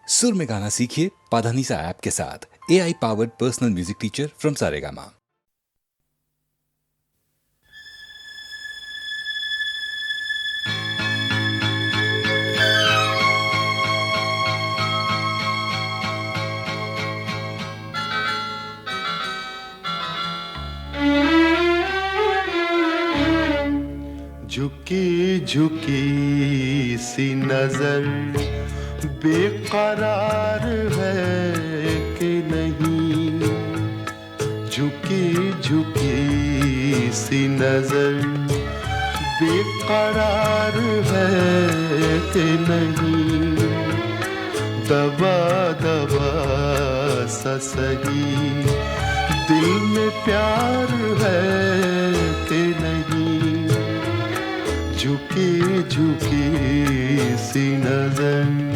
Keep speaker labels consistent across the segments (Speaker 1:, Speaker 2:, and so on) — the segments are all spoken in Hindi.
Speaker 1: सुर में गाना सीखिए पाधानीसा ऐप के साथ। AI powered personal music teacher from Saregama.
Speaker 2: झुकी झुकी सी नजर बेकरार है कि नहीं, झुकी झुकी सी नजर बेकरार है कि नहीं, दबा दबा सा सही दिल में प्यार है कि नहीं, झुकी झुकी सी नजर।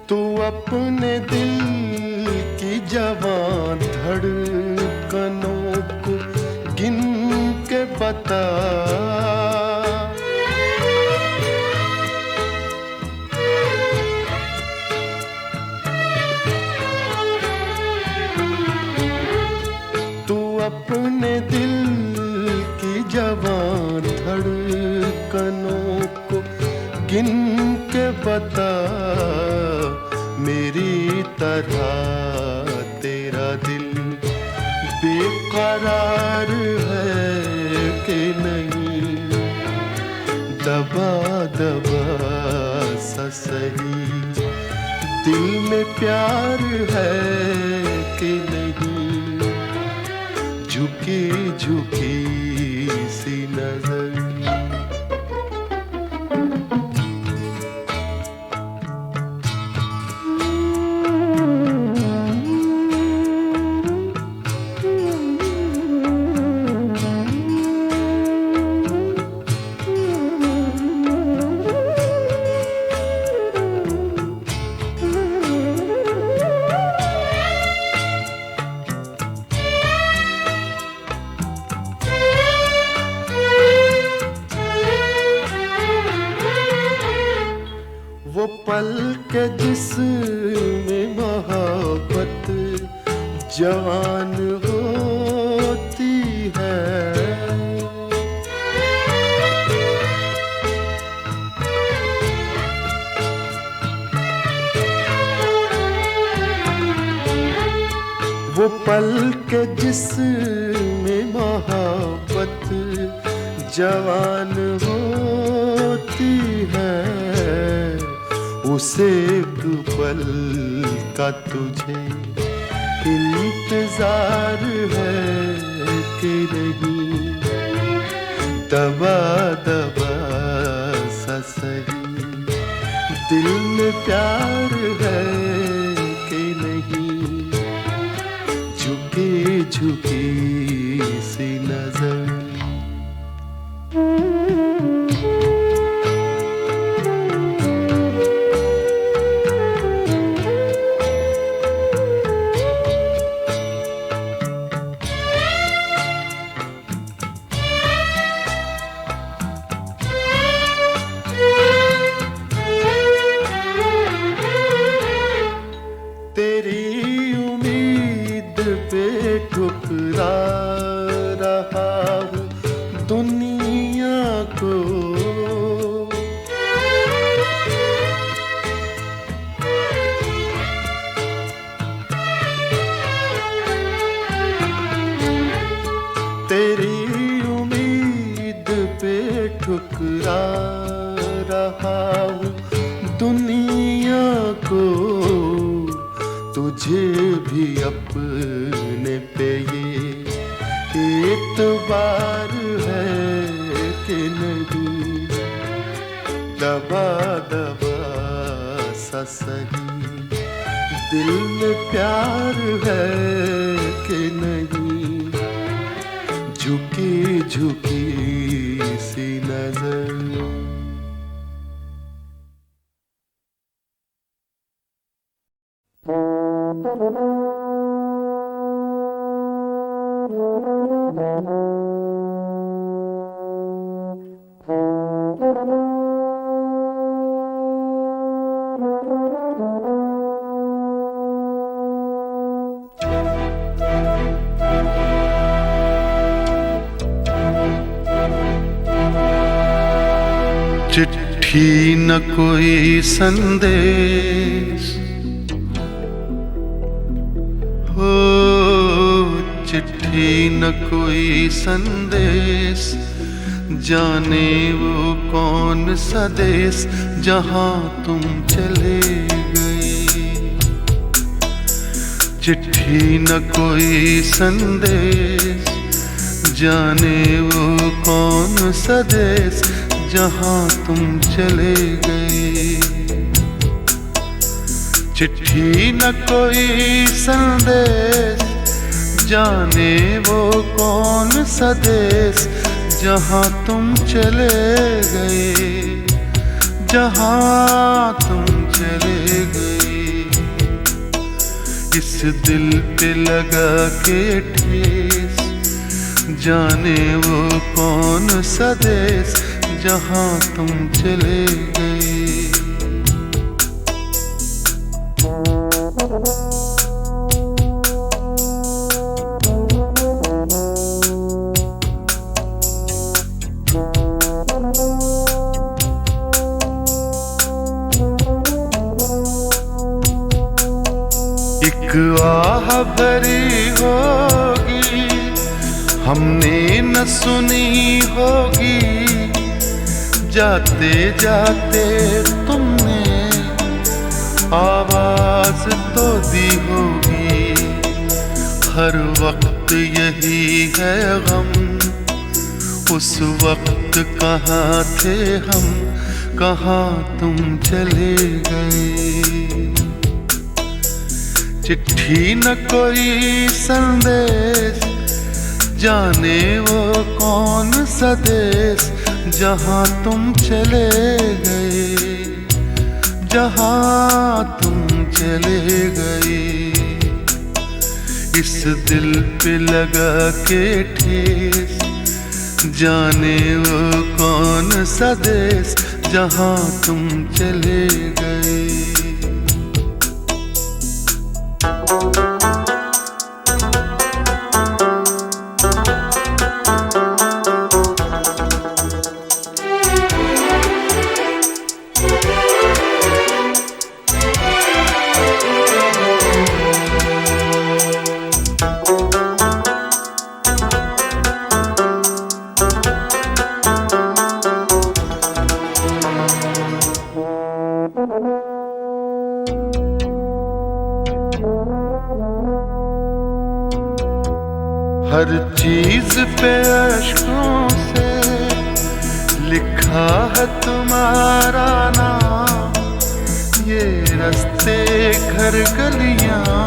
Speaker 2: तू अपने दिल की जवान धड़कनों को गिन के बता, तू अपने दिल की जवान धड़कनों को गिन के बता, मेरी तरह तेरा दिल बेकरार है कि नहीं, दबा दबा सा सही दिल में प्यार है कि नहीं, झुकी झुकी सी नजर। वो पल के जिसमें मोहब्बत जवान होती है, वो पल के जिसमें मोहब्बत जवान होती है, उसे एक पल का तुझे इंतजार है कि नहीं, दबा दबा सा सही दिल में प्यार है कि नहीं, झुकी झुकी सी नजर। तेरी उम्मीद पे ठुकरा रहा हूँ दुनिया को, तेरी उम्मीद पे ठुकरा रहा हूँ दुनिया को, तुझे भी अपने पे ये एतबार है कि नहीं, दबा दबा सा सही दिल में प्यार है कि नहीं, झुकी झुकी सी नजर। चिट्ठी न कोई संदेश हो, चिट्ठी न कोई संदेश, जाने वो कौन सा देश जहां तुम चले गए। चिट्ठी न कोई संदेश, जाने वो कौन सा देश जहां तुम चले गए। चिट्ठी न कोई संदेश, जाने वो कौन सा देश जहां तुम चले गए, जहां तुम चले गए। इस दिल पे लगा के ठेस, जाने वो कौन सा देश जहां तुम चले गए। एक आह भरी होगी, हमने न सुनी होगी, जाते जाते तुमने आवाज तो दी होगी। हर वक्त यही है गम, उस वक्त कहाँ थे हम, कहाँ तुम चले गए। चिट्ठी न कोई संदेश, जाने वो कौन सा देश जहां तुम चले गए, जहां तुम चले गए। इस दिल पे लगा के ठेस, जाने वो कौन सा देश जहां तुम चले गए। हर चीज पे अश्कों से लिखा है तुम्हारा नाम। ये रास्ते घर गलियां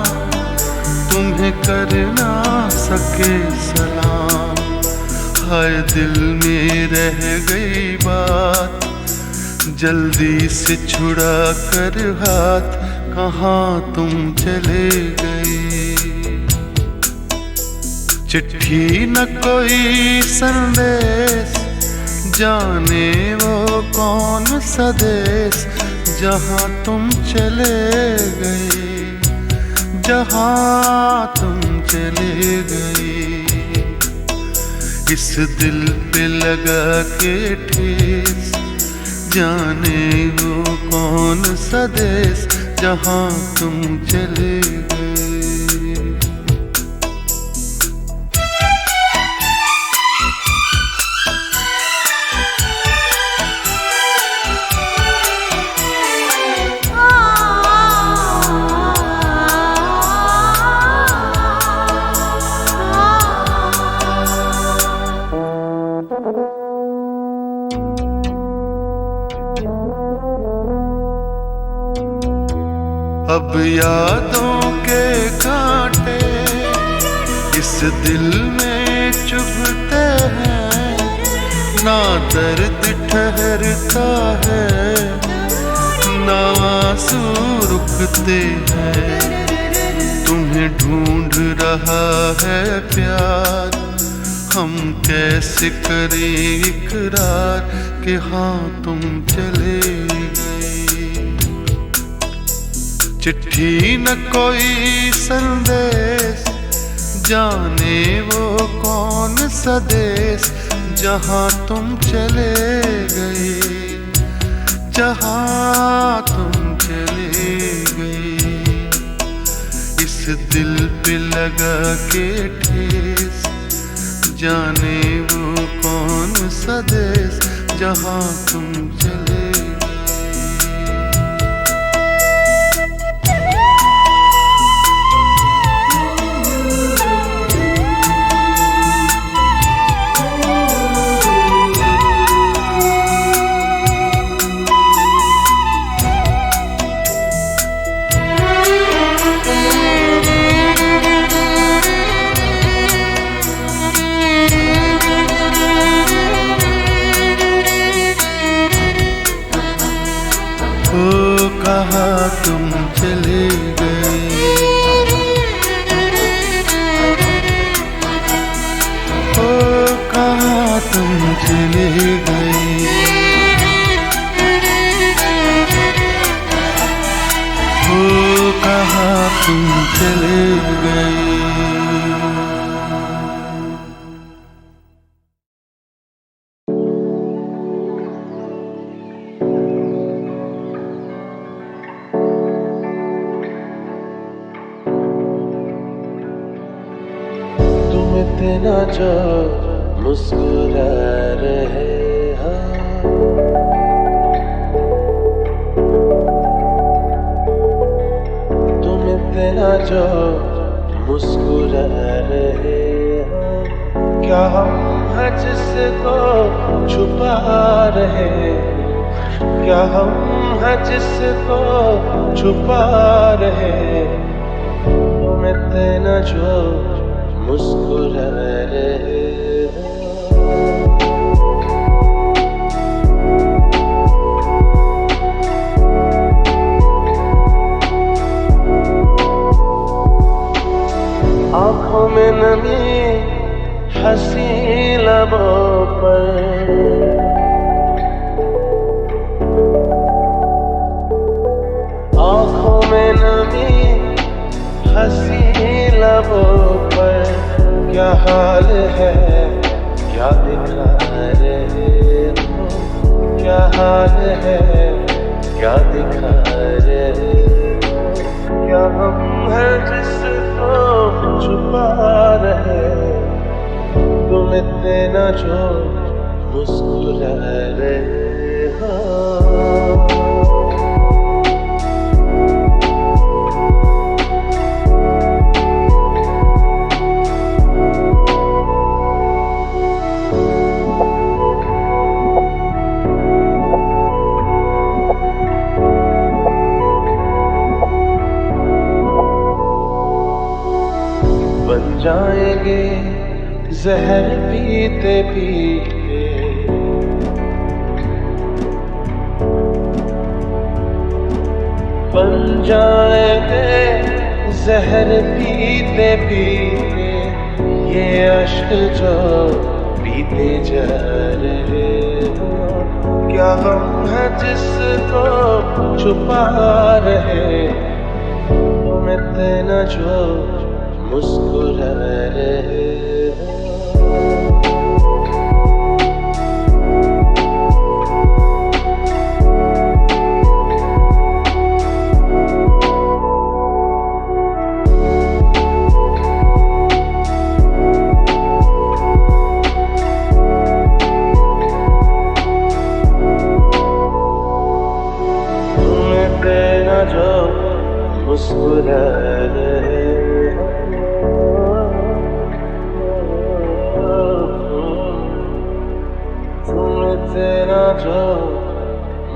Speaker 2: तुम्हें कर ना सके सलाम। हाय दिल में रह गई बात, जल्दी से छुड़ा कर हाथ, कहाँ तुम चले गए। चिट्ठी न कोई संदेश, जाने वो कौन सा देश जहां तुम चले गए, जहां तुम चले गए। इस दिल पे लगा के ठेस, जाने वो कौन सा देश जहां तुम चले गए। अब यादों के कांटे इस दिल में चुभते ना दर्द ठहरता है, ना आंसू रुकते हैं। तुम्हें ढूंढ रहा है प्यार, हम कैसे करें इकरार कि हाँ तुम चले गए। चिट्ठी न कोई संदेश, जाने वो कौन सा देश जहाँ तुम चले गए, जहाँ तुम चले गए। इस दिल पे लगा के ठेस, जाने वो कौन सा देश जहाँ तुम चले गए। ओ कहाँ तुम चले गए, ओ कहाँ तुम चले गए, ओ कहाँ तुम चले गए।
Speaker 3: इतना जो मुस्कुरा रहे हो, तुम इतना जो मुस्कुरा रहे हो, क्या हम हैं जिसको छुपा रहे हो, क्या हम हैं जिसको छुपा रहे हो। तुम इतना जो मुस्कुरा रहे हो। आँखों में नमी, हंसी लबों पर, आँखों में नमी, हंसी लबों पर, क्या हाल है, क्या दिखा रहे हो, क्या हाल है, क्या दिखा रहे हो। क्या हम हैं जिसको छुपा रहे हो, तुम इतना जो मुस्कुरा रहे हो। बन जाएंगे जहर पीते पीते, बन जाएंगे जहर पीते पीते, ये अश्क जो पीते जा रहे हो। क्या हम हैं जिसको छुपा रहे, तुम इतना जो मुस्कुरा रहे हो। तुम तेरा जो मुस्कुरा रहे हो, तेरा जो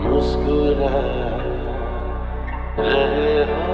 Speaker 3: मुस्कुरा रहे हो।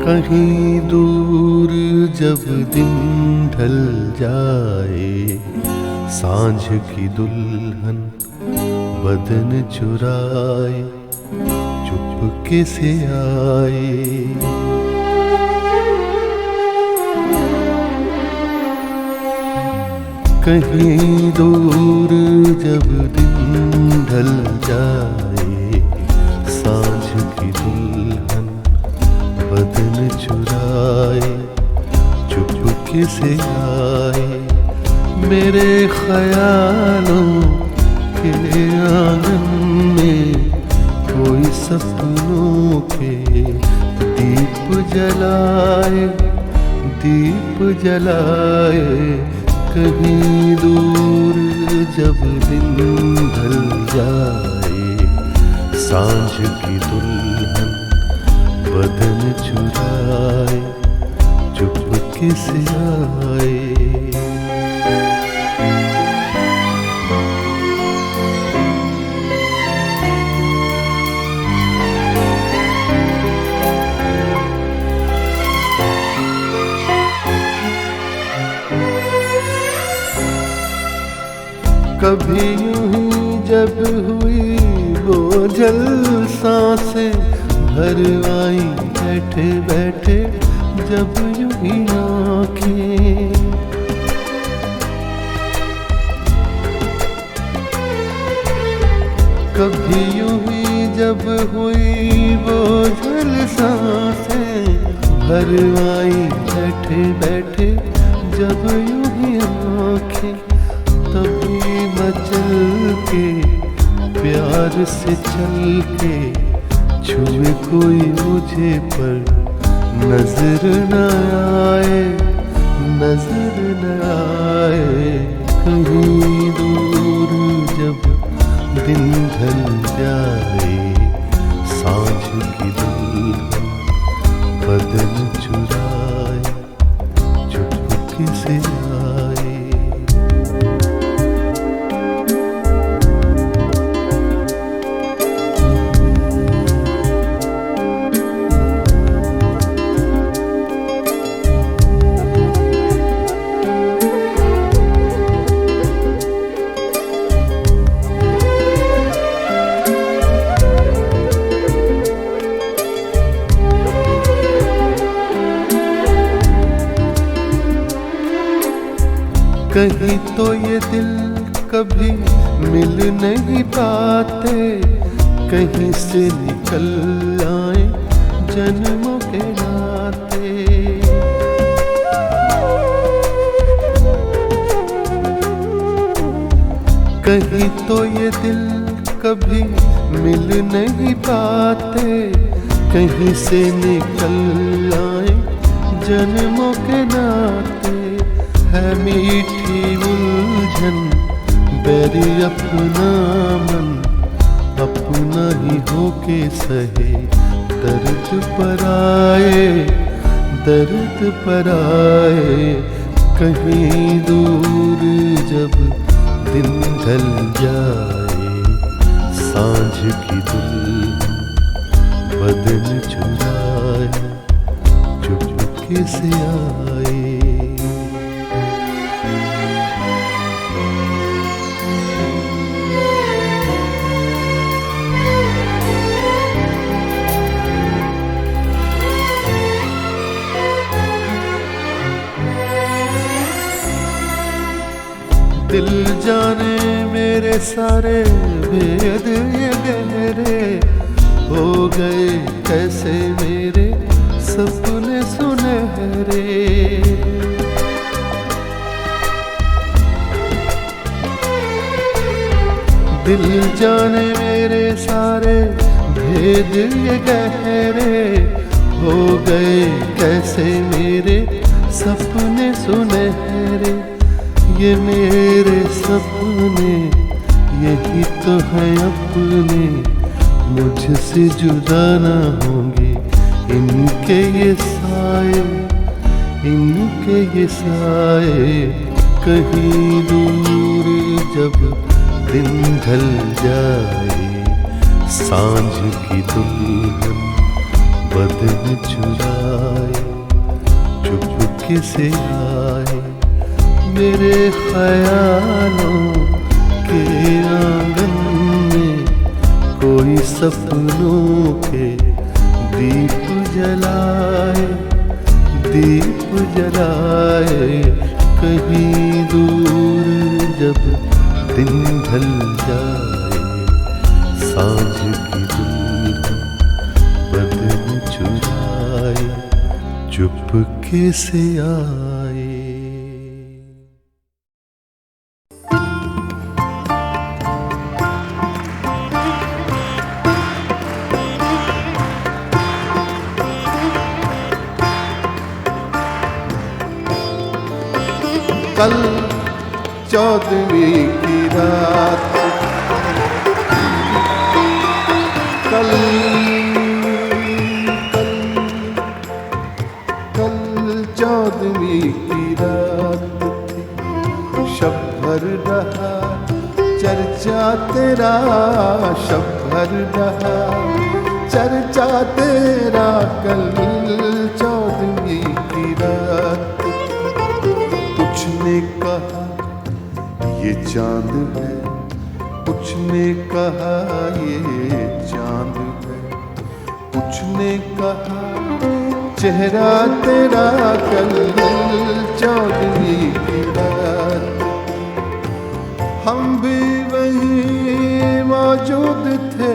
Speaker 2: कहीं दूर जब दिन ढल जाए, सांझ की दुल्हन बदन चुराए चुपके से आए। कहीं दूर जब दिन ढल जाए, सांझ की दुल्हन बदन चुराए चुपके से आए। मेरे ख्यालों के आंगन में कोई सपनों के दीप जलाए, दीप जलाए। कहीं दूर जब दिन ढल जाए, सांझ की दुल्हन बदन चुराए चुपके से आए। कभी यूं ही जब हुई वो जल सांसें भर आई बैठे बैठे, जब यूं ही आँखें। कभी यूं ही जब हुई वो जल सांसें भर आई बैठे बैठे, जब यूं ही आँखें। तभी मचल के प्यार से चल के छुए कोई मुझे पर नजर न आए, नजर न आए। कहीं दूर जब दिन ढल जाए, सांझ की दुल्हन बदन चुराए चुपके से आए। कहीं तो ये दिल कभी मिल नहीं पाते, कहीं से निकल आए जन्मों के नाते। कहीं तो ये दिल कभी मिल नहीं पाते, कहीं से निकल आए जन्मों के नाते। है मीठी उलझन बैरी अपना मन, अपना ही होके सहे दर्द पर आए, दर्द पर आए। कहीं दूर जब दिन ढल जाए, सांझ की दुल्हन बदन चुराए चुपके से आए। दिल जाने मेरे मेरे सारे भेद ये गहरे हो गए कैसे मेरे सपने सुनहरे। दिल जाने मेरे सारे भेद ये गहरे हो गए कैसे मेरे सपने सुनहरे। ये मेरे सपने यही तो हैं अपने, मुझसे जुदा ना होंगे इनके ये साए, इनके ये साए। कहीं दूर जब दिन ढल जाए, सांझ की दुल्हन बदन चुराए, चुपके से आए मेरे ख्यालों के आंगन में। कोई सपनों के दीप जलाए, दीप जलाए। कहीं दूर जब दिन ढल जाए, सांझ की दुल्हन बदन चुराए, चुपके से आए। कल 14वीं की रात, कल 14वीं की रात थी। शब भर रहा चर्चा तेरा, शब भर रहा चर्चा तेरा। कल 14वीं की रात, कुछ ने कहा ये चांद है, कुछ ने कहा ये चांद है, कुछ ने कहा चेहरा तेरा। कल 14वीं की रात, हम भी वहीं मौजूद थे,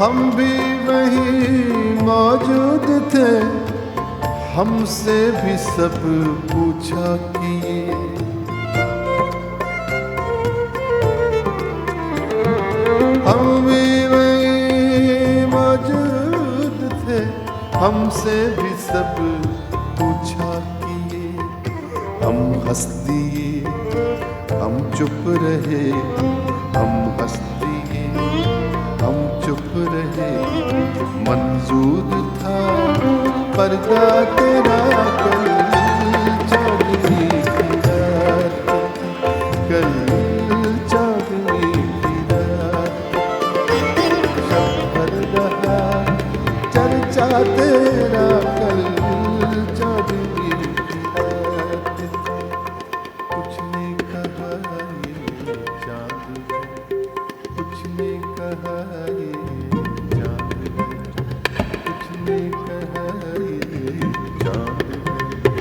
Speaker 2: हम भी वहीं मौजूद थे। हमसे भी सब पूछा किए, हम भी वहीं मौजूद थे। हमसे भी सब पूछा किए, हम हंस दिए, हम चुप रहे, हम हंस दिए, हम चुप रहे। मंजूर था पर्दा तेरा। कल 14वीं की रात, कल 14वीं की रात। शब भर रहा चर्चा तेरा। कल 14वीं की रात, कुछ ने कहा ये चांद है, कुछ ने कहा ये चांद है, कुछ ने कहा ये चांद है।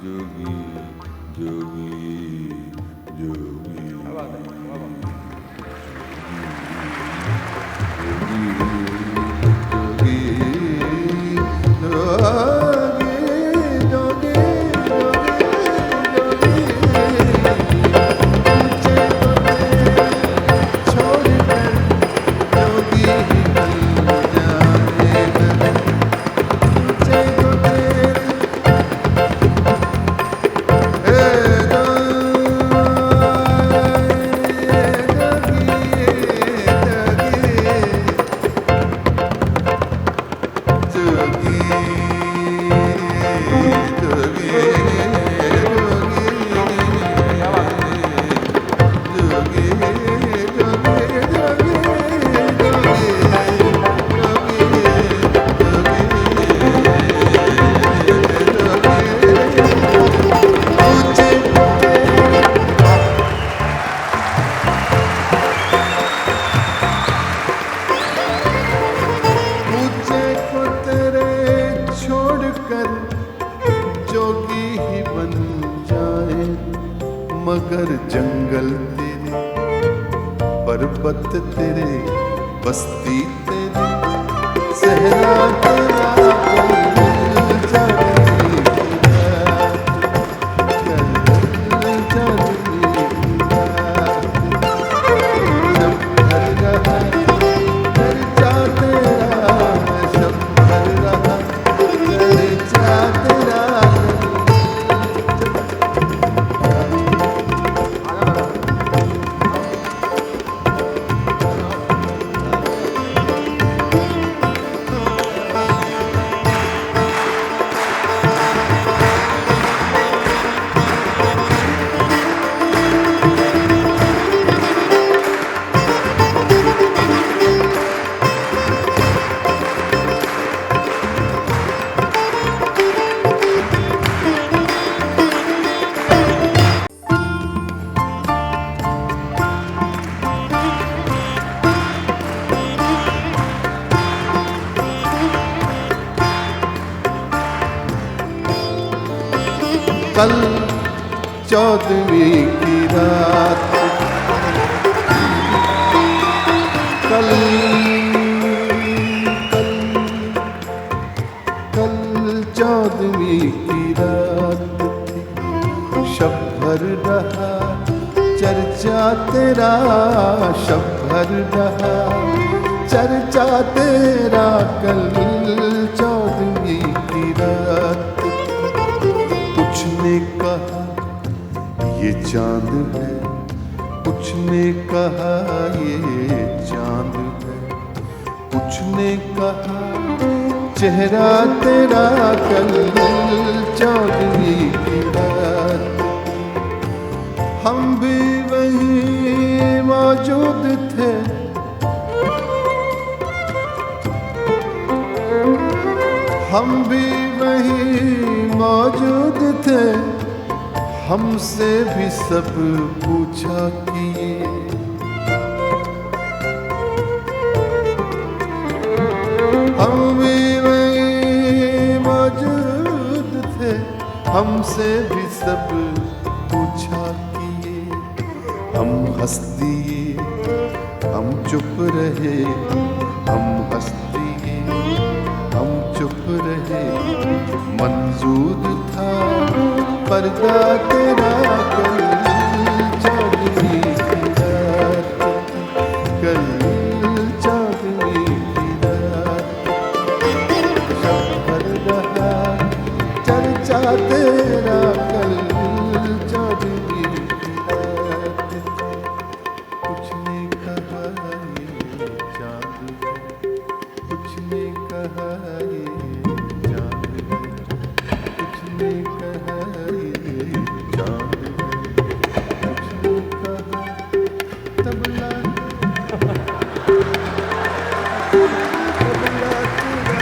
Speaker 2: जोगी जोगी जोगी मगर जंगल तेरे, पर्वत तेरे, बस्ती तेरे, सहरा तेरा, कल 14वीं की रात, कल 14वीं की रात थी, शब भर रहा चर्चा तेरा, शब भर रहा चर्चा तेरा, कल 14वीं की रात। कुछ ने कहा ये चांद है, कुछ ने कहा ये चांद है, कुछ ने कहा चेहरा तेरा, कल 14वीं की रात। हम भी वहीं मौजूद थे, हम भी वहीं मौजूद थे, हमसे भी सब पूछा किए, हम भी वहीं मौजूद थे, हमसे भी सब पूछा किए। हम हंस दिए, हम चुप रहे, हम हंस दिए, हम चुप रहे, मंजूर था पर्दा तेरा, कल 14वीं की रात, कल 14वीं की रात। शब भर रहा चर्चा तेरा, कल 14वीं की रात। कुछ ने कहा ये चांद है, कुछ ने कहा ये चांद है, कुछ ने कहा ये चांद है, कुछ ने कहा तबला तबला तेरा।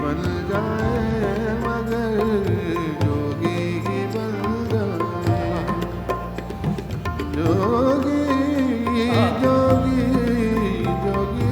Speaker 2: बन जाए मगर जोगी ही बन जाए जोगी जोगी जोगी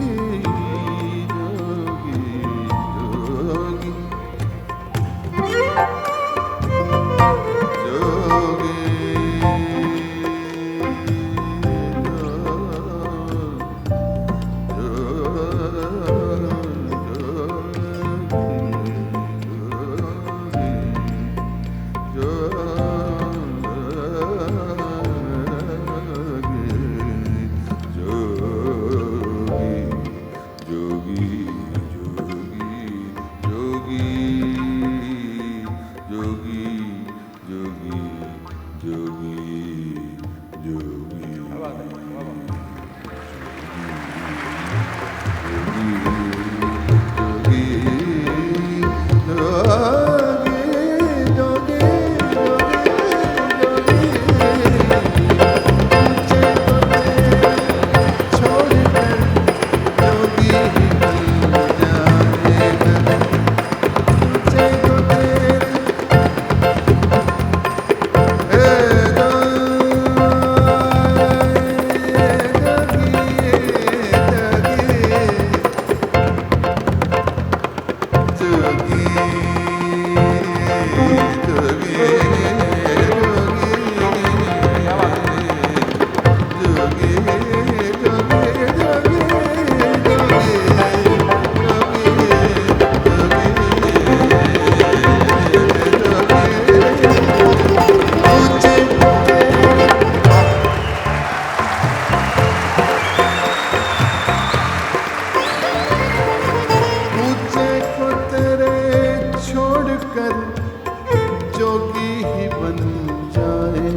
Speaker 2: जोगी जोगी जोगी ही बन जाए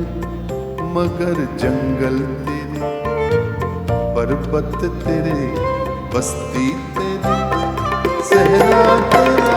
Speaker 2: मगर जंगल तेरे पर्वत तेरे बस्ती तेरे सहरा तेरे